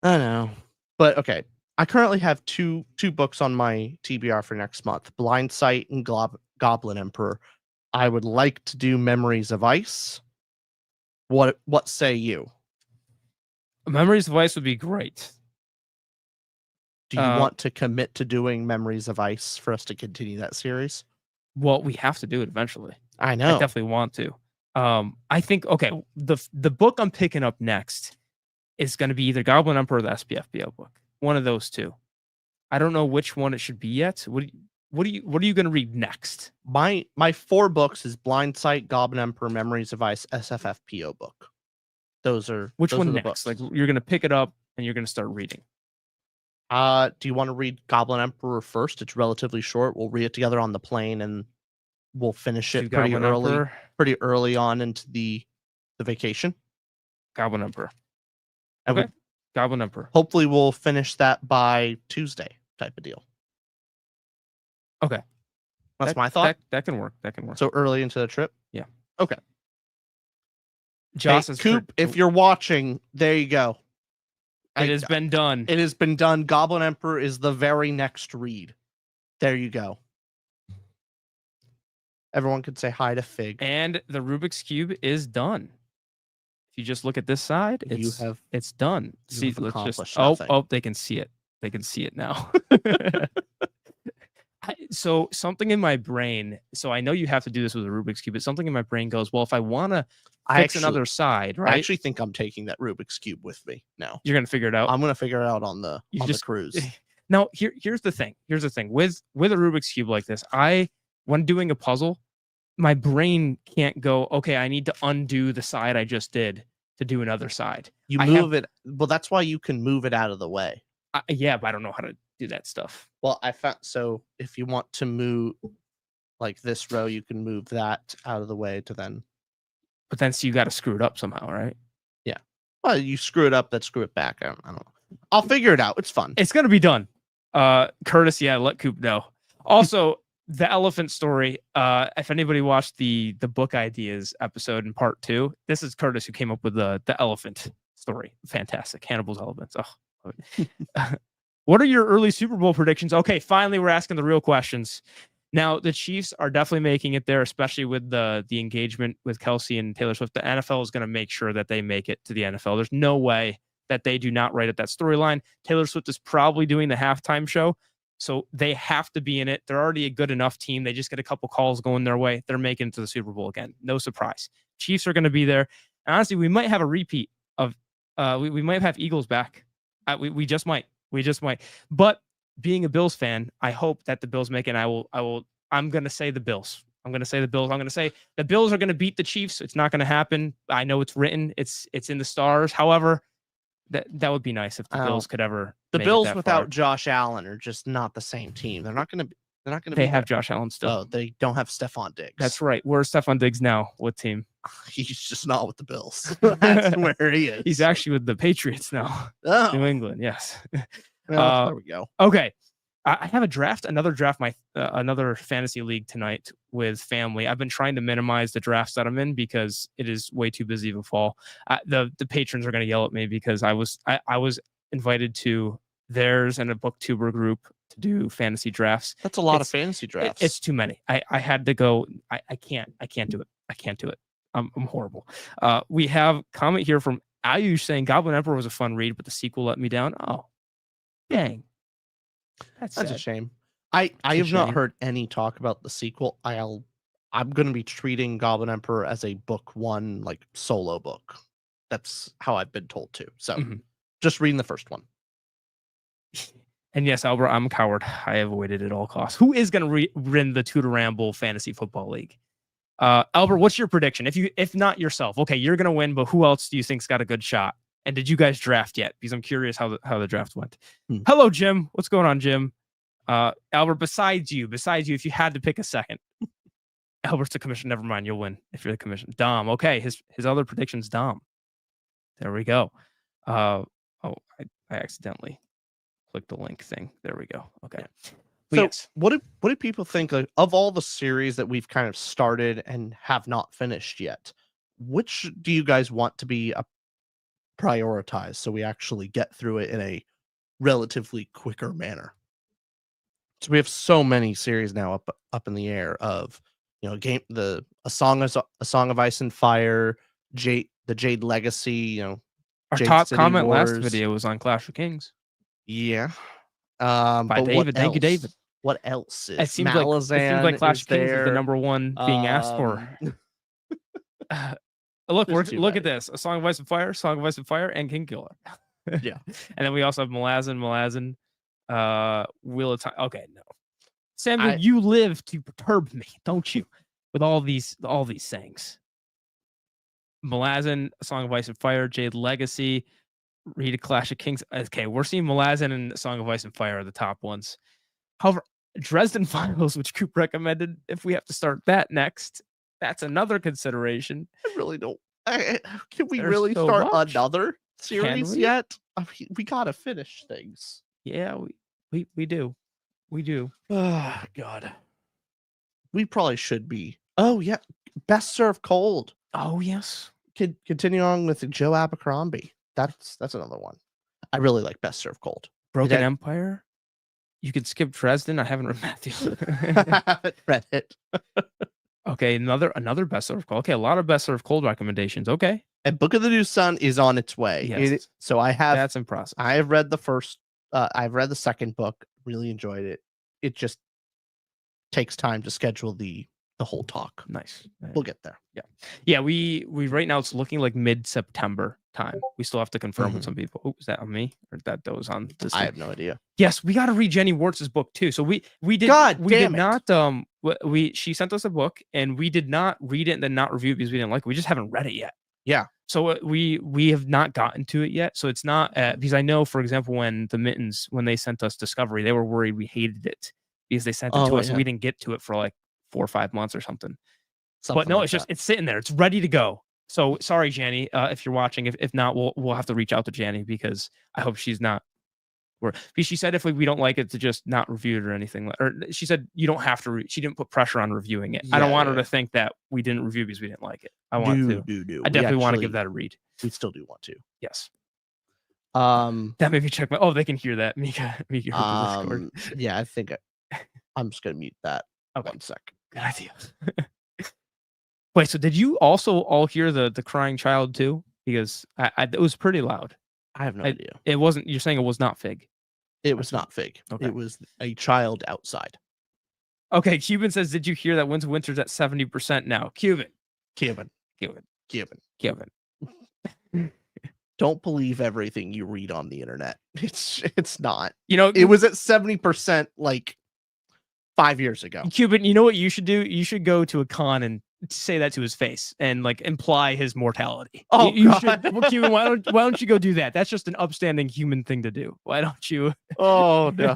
I know. But okay. I currently have two books on my TBR for next month: Blind Sight and Goblin Emperor. I would like to do Memories of Ice. What say you? Memories of Ice would be great. Do you want to commit to doing Memories of Ice for us to continue that series? Well, we have to do it eventually. I know. I definitely want to. I think, okay, the book I'm picking up next is going to be either Goblin Emperor or the SPFBO book. One of those two. I don't know which one it should be yet. What are you going to read next? My 4 books is Blind Sight, Goblin Emperor, Memories of Ice, SFFPO book. Those are which one are next? Books. Like you're going to pick it up and you're going to start reading. Do you want to read Goblin Emperor first? It's relatively short. We'll read it together on the plane, and we'll finish it pretty early on into the vacation. Goblin Emperor. Okay. Goblin Emperor. Hopefully we'll finish that by Tuesday, type of deal. Okay. That's my thought. That can work. That can work. So early into the trip? Yeah. Okay. Joss hey, Coop, if you're watching, there you go. It has been done. It has been done. Goblin Emperor is the very next read. There you go. Everyone could say hi to Fig. And the Rubik's Cube is done. If you just look at this side, it's done. See, let's just they can see it. They can see it now. So something in my brain, so I know you have to do this with a Rubik's Cube, but something in my brain goes, well, if I want to fix another side, right? I actually think I'm taking that Rubik's Cube with me now. You're going to figure it out? I'm going to figure it out on the cruise. Now, here's the thing. Here's the thing. With a Rubik's Cube like this, when doing a puzzle, my brain can't go, okay, I need to undo the side I just did to do another side. You move it. Well, that's why you can move it out of the way. Yeah, but I don't know how to do that stuff. Well, I found, so if you want to move like this row, you can move that out of the way to then. But then, so you got to screw it up somehow, right? Yeah. Well, you screw it up, then screw it back. I don't know. I'll figure it out. It's fun. It's going to be done. Curtis, yeah, let Coop know. Also, the elephant story. If anybody watched the book ideas episode in part 2, this is Curtis who came up with the elephant story. Fantastic. Hannibal's elephants. Oh. What are your early Super Bowl predictions? Okay, finally we're asking the real questions. Now, the Chiefs are definitely making it there, especially with the engagement with Kelsey and Taylor Swift. The NFL is going to make sure that they make it to the NFL. There's no way that they do not write up that storyline. Taylor Swift is probably doing the halftime show, so they have to be in it. They're already a good enough team. They just get a couple calls going their way. They're making it to the Super Bowl again. No surprise. Chiefs are going to be there. And honestly, we might have a repeat of we might have Eagles back. We just might. We just might. But being a Bills fan, I hope that the Bills make it. I'm going to say the Bills. I'm going to say the Bills. I'm going to say the Bills are going to beat the Chiefs. It's not going to happen. I know it's written. It's in the stars. However, that would be nice if the Bills could ever. The make Bills it that without far. Josh Allen are just not the same team. They're not going to. They're not going to. They have Josh Allen still. Oh, they don't have Stephon Diggs. That's right. Where's Stephon Diggs now? What team? He's just not with the Bills. That's where he is. He's actually with the Patriots now. Oh, New England. Yes. well, there we go. Okay. I have another draft, another fantasy league tonight with family. I've been trying to minimize the drafts that I'm in because it is way too busy of a fall. The patrons are going to yell at me because I was invited to theirs and a booktuber group to do fantasy drafts. That's a lot of fantasy drafts. It's too many. I had to go. I can't do it. I can't do it. I'm horrible. We have comment here from Ayush saying Goblin Emperor was a fun read, but the sequel let me down. Oh, dang. That's a sad. shame. I have not shame. heard any talk about the sequel. I'm going to be treating Goblin Emperor as a book one, like solo book. That's how I've been told to. So just reading the first one. And yes, Albert, I'm a coward. I avoided at all costs. Who is going to win the Tudor Ramble Fantasy Football League? Albert, what's your prediction? If not yourself, okay, you're going to win, but who else do you think's got a good shot? And did you guys draft yet? Because I'm curious how the draft went. Hello, Jim. What's going on, Jim? Albert, besides you, if you had to pick a second, Albert's the commissioner. Never mind, you'll win if you're the commissioner. Dom, okay. His other prediction's Dom. There we go. I accidentally clicked the link thing. There we go. Okay. So yes. what do people think of all the series that we've kind of started and have not finished yet? Which do you guys want to be prioritized so we actually get through it in a relatively quicker manner? So we have so many series now up in the air of, a Song of Ice and Fire, the Jade Legacy, Our Jade top City comment Wars. last video was on Clash of Kings. Yeah. By but David. what Thank you, else? David. What else is It seems Malazan like Clash is of Kings is the there. number one being asked for. Look, There's look too at this: A Song of Ice and Fire, Song of Ice and Fire, and King Killer. Yeah. And then we also have Malazan, Wheel of Time. Okay, no, Samuel, you live to perturb me, don't you? With all these sayings. Malazan, A Song of Ice and Fire, Jade Legacy, read a Clash of Kings. Okay, we're seeing Malazan and A Song of Ice and Fire are the top ones. However, Dresden Files, which Coop recommended, if we have to start that next, that's another consideration. I really don't. Can we There's really so start much. another series we? yet? I mean, we gotta finish things. Yeah, we do. We do. Oh God. We probably should be. Oh yeah, Best Served Cold. Oh yes. Continue on with Joe Abercrombie. That's another one. I really like Best Served Cold. Broken Empire. You can skip Dresden. I haven't read Matthew. I haven't read it. Okay, another Best Served Cold. Okay, a lot of Best Served Cold recommendations. Okay. And Book of the New Sun is on its way. Yes. So That's impressive. I have read the first. I've read the second book. Really enjoyed it. It just takes time to schedule the whole talk. Nice. We'll get there. Yeah. We right now it's looking like mid-September time. We still have to confirm with some people. Oh, is that on me or that was on this? I have no idea. Yes, we got to read Jenny Warts' book too. So we did. God we damn did not. She sent us a book and we did not read it and then not review it because we didn't like it. We just haven't read it yet. Yeah. So we have not gotten to it yet. So it's not because I know, for example, when the Mittens, when they sent us Discovery, they were worried we hated it because they sent it to us and we didn't get to it for like 4 or 5 months or something. But no, it's just it's sitting there. It's ready to go. So sorry, Janny, if you're watching. If not, we'll have to reach out to Janny because I hope she's not Because she said if we don't like it to just not review it or anything, or she said you don't have to. She didn't put pressure on reviewing it. I don't want her to think that we didn't review because we didn't like it. I want to. I definitely want to give that a read. We still do want to. Yes. That made me check my. Oh, they can hear that. Mika heard the Discord. Yeah, I think I'm just gonna mute that. Okay. 1 sec. Good idea. Wait, so did you also all hear the crying child too? Because it was pretty loud. I have no idea. It wasn't. You're saying it was not Fig. It was not Fig. Okay. It was a child outside. Okay, Cuban says, did you hear that Winter's at 70% now? Cuban. Don't believe everything you read on the internet. It's not. You know, it was at 70% like 5 years ago. Cuban, you know what you should do? You should go to a con and say that to his face and like imply his mortality. Oh, you God. should. Well, Cuban, why don't you go do that? That's just an upstanding human thing to do. Why don't you? Oh no.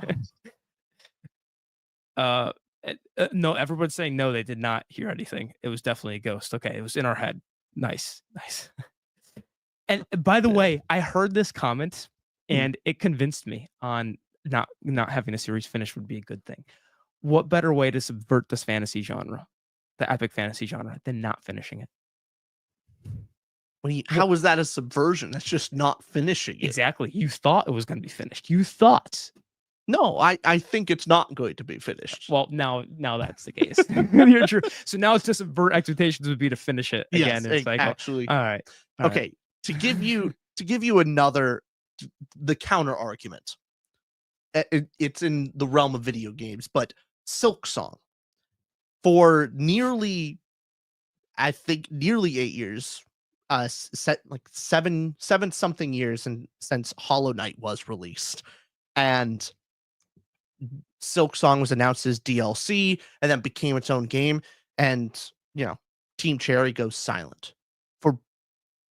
No, everyone's saying no, they did not hear anything. It was definitely a ghost. Okay, it was in our head. Nice. And by the way, I heard this comment and it convinced me on not having a series finished would be a good thing. What better way to subvert this fantasy genre, the epic fantasy genre, than not finishing it? How is that a subversion? That's just not finishing it. Exactly. You thought it was going to be finished. You thought. No, I think it's not going to be finished. Well, now that's the case. You're true. So now it's to subvert expectations would be to finish it again. Yes, actually. All right. Okay. To give you another, the counter argument. It's in the realm of video games, but Silk Song, for nearly 8 years, set like seven something years, and since Hollow Knight was released, and Silk Song was announced as DLC, and then became its own game, and Team Cherry goes silent for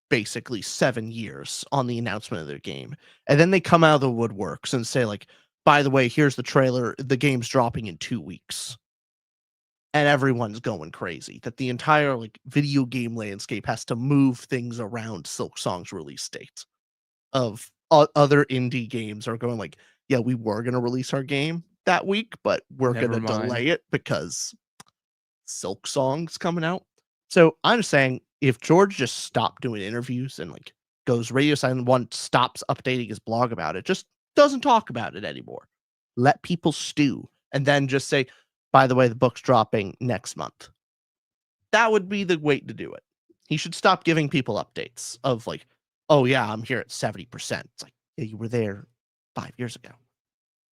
basically 7 years on the announcement of their game, and then they come out of the woodworks and say like, by the way, here's the trailer. The game's dropping in 2 weeks. And everyone's going crazy that the entire like video game landscape has to move things around Silk Song's release date. Of other indie games are going like, yeah, we were going to release our game that week, but we're going to delay it because Silk Song's coming out. So I'm just saying, if George just stopped doing interviews and like goes radio silent, stops updating his blog about it, just doesn't talk about it anymore. Let people stew, and then just say, by the way, the book's dropping next month. That would be the way to do it. He should stop giving people updates of like, oh yeah, I'm here at 70%. It's like, yeah, you were there 5 years ago.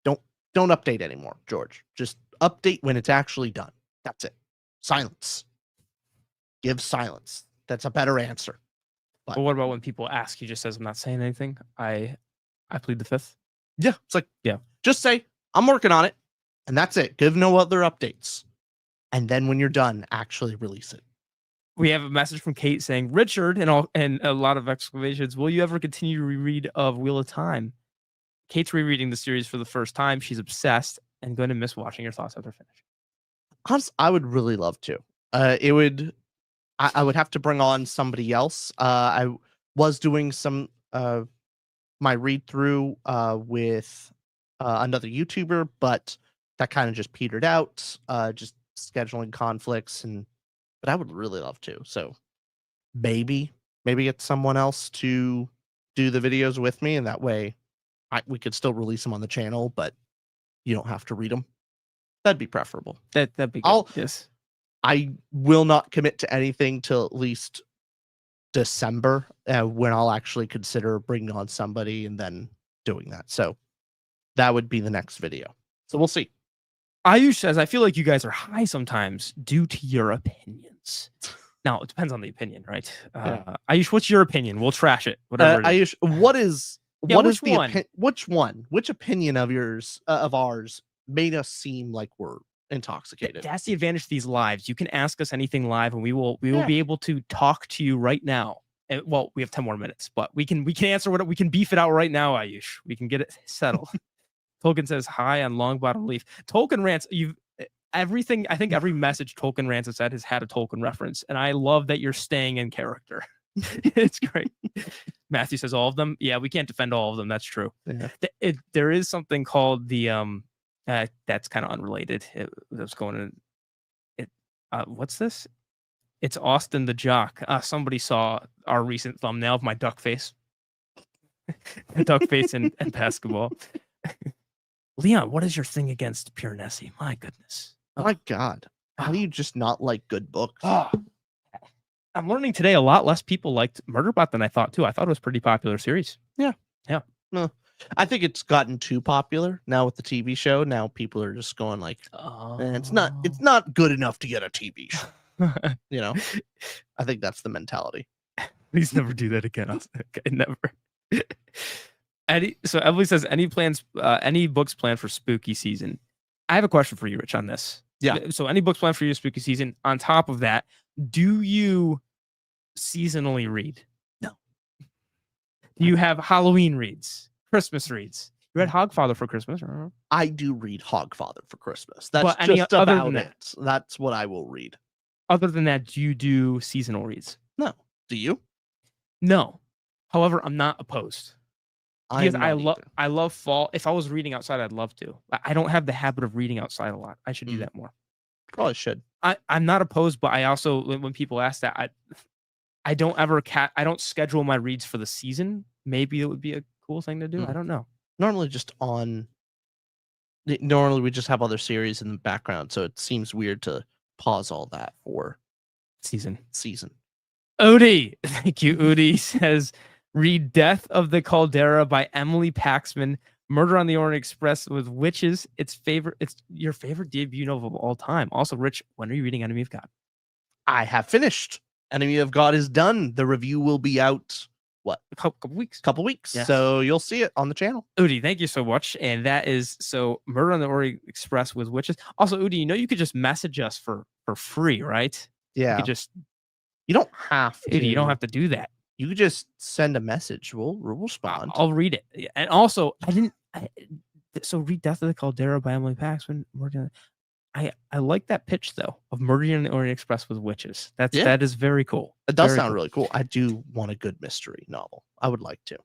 Don't update anymore, George. Just update when it's actually done. That's it. Silence. Give silence. That's a better answer. But what about when people ask? He just says, I'm not saying anything. I plead the fifth. Yeah, it's like, yeah, just say, I'm working on it, and that's it. Give no other updates. And then when you're done, actually release it. We have a message from Kate saying, Richard, and a lot of exclamations, will you ever continue to reread of Wheel of Time? Kate's rereading the series for the first time. She's obsessed and going to miss watching your thoughts after finish. Honestly, I would really love to. I would have to bring on somebody else. I was doing some my read through with another YouTuber, but that kind of just petered out, just scheduling conflicts, but I would really love to. So maybe get someone else to do the videos with me, and that way we could still release them on the channel, but you don't have to read them. That'd be preferable. That'd be good. Yes. I will not commit to anything till at least December, when I'll actually consider bringing on somebody and then doing that. So that would be the next video. So we'll see. Ayush says, I feel like you guys are high sometimes due to your opinions. Now, it depends on the opinion, right? Yeah. Ayush, what's your opinion? We'll trash it. Whatever it is. Ayush, which opinion of yours, of ours, made us seem like we're intoxicated? That's the advantage of these lives. You can ask us anything live, and we will be able to talk to you right now. And, well, we have 10 more minutes, but we can answer we can beef it out right now, Ayush. We can get it settled. Tolkien says hi on long bottom leaf. Tolkien rants. Everything. I think every message Tolkien rants has said has had a Tolkien reference, and I love that you're staying in character. It's great. Matthew says all of them. Yeah, we can't defend all of them. That's true. Yeah. There is something called the that's kind of unrelated. It was going in. What's this? It's Austin the Jock. Somebody saw our recent thumbnail of my duck face. Duck face and basketball. Leon, what is your thing against Pure Nessie? My goodness. Oh my God. How do you just not like good books? Oh, I'm learning today a lot less people liked Murderbot than I thought too. I thought it was a pretty popular series. Yeah. Yeah. No, I think it's gotten too popular now with the TV show. Now people are just going like, it's not good enough to get a TV show. You know, I think that's the mentality. Please never do that again. Okay, never. So Emily says, any books planned for spooky season? I have a question for you, Rich, on this. Yeah. So any books planned for your spooky season? On top of that, do you seasonally read? No. Do you have Halloween reads? Christmas reads? You read Hogfather for Christmas? Or? I do read Hogfather for Christmas. That's But any just other about than it. That's what I will read. Other than that, do you do seasonal reads? No. Do you? No. However, I'm not opposed. Because I'm not I love fall. If I was reading outside, I'd love to. I don't have the habit of reading outside a lot. I should do that more. Probably should. I'm not opposed, but I also, when people ask that, I don't ever I don't schedule my reads for the season. Maybe it would be a cool thing to do. I don't know. Normally normally we just have other series in the background, so it seems weird to pause all that for season. Odie, thank you. Odie says, read Death of the Caldera by Emily Paxman. Murder on the Orient Express with Witches. It's your favorite debut novel of all time. Also, Rich, when are you reading Enemy of God? I have finished. Enemy of God is done. The review will be out, what? A couple weeks. Yes. So you'll see it on the channel. Udi, thank you so much. And that is Murder on the Orient Express with Witches. Also, Udi, you could just message us for free, right? Yeah. You don't have to. Udi, you don't have to do that. You could just send a message. We'll respond. I'll read it. And also, read Death of the Caldera by Emily Paxman. I like that pitch though of Murder on the Orient Express with Witches. That is very cool. It does sound really cool. I do want a good mystery novel. I would like to.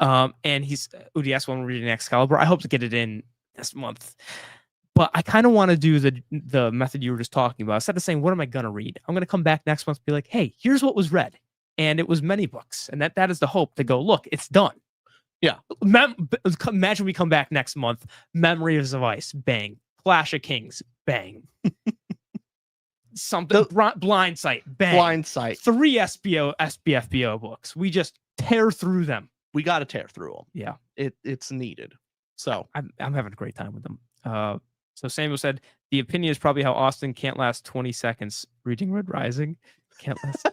And Udi asked when we're reading Excalibur. I hope to get it in this month. But I kind of want to do the method you were just talking about. Instead of saying, what am I gonna read? I'm gonna come back next month and be like, hey, here's what was read. And it was many books. And that is the hope to go, look, it's done. Yeah. Imagine we come back next month. Memories of Ice, bang. Clash of Kings, bang. Something Blind Sight, bang. Blind Sight. 3 SPFBO books. We just tear through them. We got to tear through them. Yeah. It's needed. So I'm having a great time with them. So Samuel said, the opinion is probably how Austin can't last 20 seconds reading Red Rising. Can't last.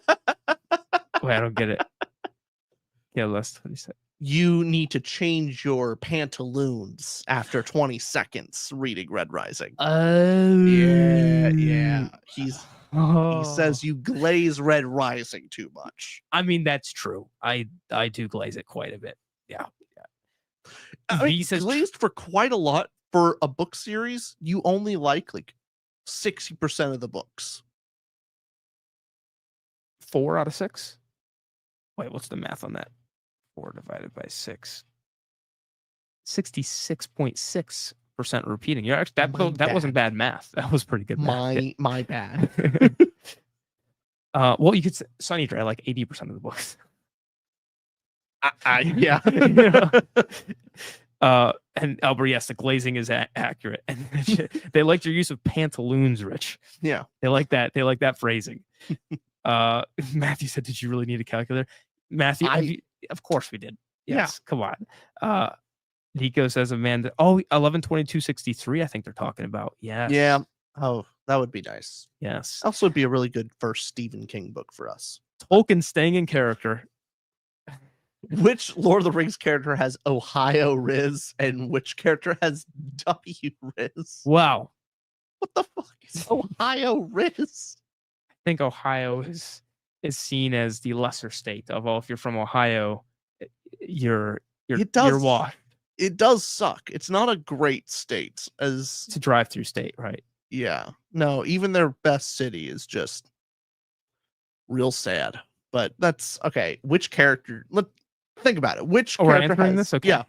Wait, I don't get it. Yeah, last 20 seconds. You need to change your pantaloons after 20 seconds reading Red Rising. Oh. Yeah. He says you glaze Red Rising too much. I mean, that's true. I do glaze it quite a bit. Yeah. I mean, he says glazed for quite a lot for a book series. You only like 60% of the books. 4 out of 6? Wait, what's the math on that? 4 divided by 6. 66.6% repeating. That wasn't bad math. That was pretty good math. My bad. Well, you could say Sunny Dry 80% of the books. Yeah. And Albert, yes, the glazing is accurate. And they liked your use of pantaloons, Rich. Yeah. They like that. They like that phrasing. Matthew said, did you really need a calculator? Matthew, of course we did. Yes, yeah. Come on. Nico says, Amanda, 11/22/63, I think they're talking about. Yes. Yeah. Oh, that would be nice. Yes. Also would be a really good first Stephen King book for us. Tolkien staying in character. Which Lord of the Rings character has Ohio Riz and which character has W Riz? Wow. What the fuck is Ohio Riz? I think Ohio is seen as the lesser state of all. If you're from Ohio, you're washed. It does suck. It's not a great state. It's a drive-through state, right? Yeah. No, even their best city is just real sad. but that's okay. Which character? Think about it. Which Oh, we're character answering has, this? Okay. Yeah.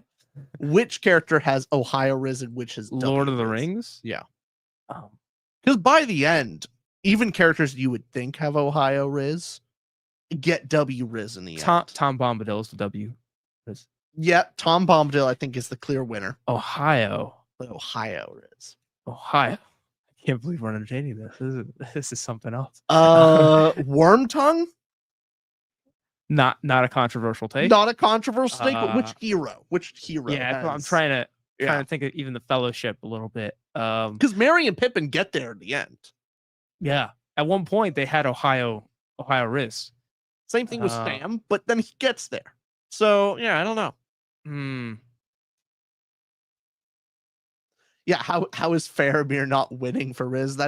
Which character has Ohio Riz and which has Lord W of the Riz? Rings? Yeah. Um, Because by the end, even characters you would think have Ohio Riz get W Riz in the end. Tom Bombadil is the W. Yeah, Tom Bombadil, I think, is the clear winner. Ohio. But Ohio Riz. Ohio. I can't believe we're entertaining this. This is something else. Wormtongue? Not a controversial take. Not a controversial take, but which hero? Which hero? Yeah, I'm has- trying to think of even the Fellowship a little bit. Because Merry and Pippin get there in the end. Yeah, at one point they had Ohio Riz. Same thing with Sam, but then he gets there. So yeah, I don't know. Yeah, how is Faramir not winning for Riz?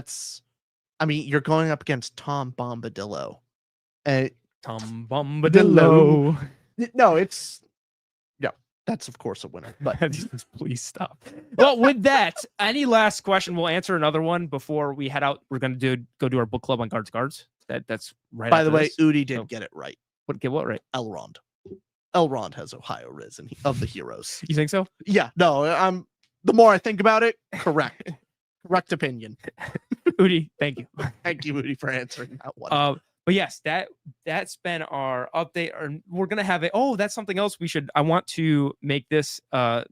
I mean, you're going up against Tom Bombadillo. Tom Bombadillo. No, that's of course a winner. But please stop. Well, with that, any last question? We'll answer another one before we head out. We're gonna go do our book club on Guards. That's right. By the way, this. Udi did get it right. What right? Elrond. Elrond has Ohio Riz of the heroes. You think so? Yeah. No. The more I think about it, correct. Correct opinion. Udi, thank you. Thank you, Udi, for answering that one. But yes, that's been our update. We're gonna have that's something else I want to make this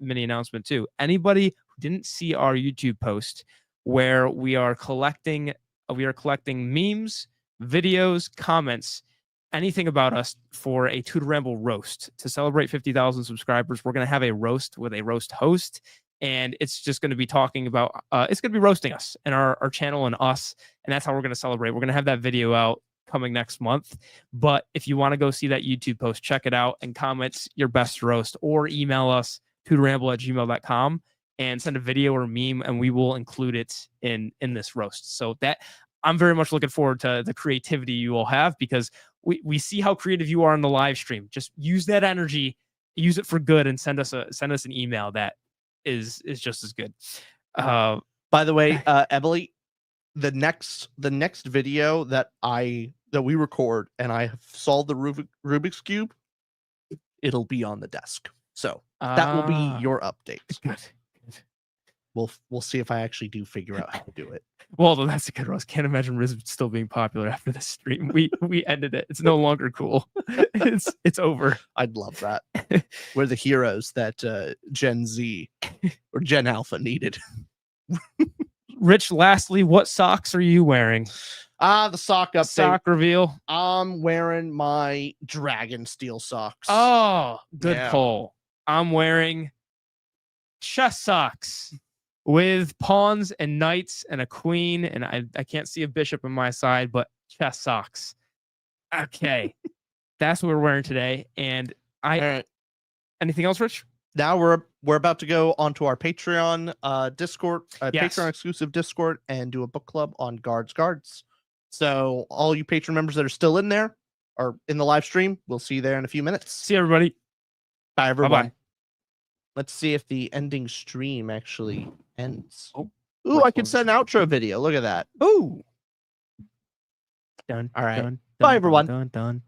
mini announcement too. Anybody who didn't see our YouTube post where we are collecting memes, videos, comments, anything about us for a Tutor Ramble roast to celebrate 50,000 subscribers. We're gonna have a roast with a roast host. And it's just going to be talking about, it's going to be roasting us and our channel and us. And that's how we're going to celebrate. We're going to have that video out coming next month. But if you want to go see that YouTube post, check it out and comment your best roast or email us tutorramble@gmail.com and send a video or meme and we will include it in this roast. So that I'm very much looking forward to the creativity you all have because we see how creative you are in the live stream. Just use that energy, use it for good and send us an email that is just as good. By the way, Emily, the next video that we record and I have solved the Rubik's Cube, it'll be on the desk. So that will be your update. Good. We'll see if I actually do figure out how to do it. Well, that's a good roast. Can't imagine Riz still being popular after this stream. We ended it. It's no longer cool. It's over. I'd love that. We're the heroes that Gen Z or Gen Alpha needed. Rich, lastly, what socks are you wearing? The sock update. Sock reveal. I'm wearing my Dragon Steel socks. Oh, good poll. I'm wearing chess socks with pawns and knights and a queen, and I can't see a bishop on my side, but chess socks. Okay. That's what we're wearing today. And All right. Anything else, Rich? Now we're about to go onto our Patreon Discord, Yes. Patreon exclusive Discord, and do a book club on Guards. So all you Patreon members that are still in there or in the live stream, we'll see you there in a few minutes. See everybody. Bye, everyone. Bye-bye. Let's see if the ending stream actually ends. Ooh, I can send an outro video. Look at that. Ooh. Done. All right. Done, Bye, done, everyone. Done.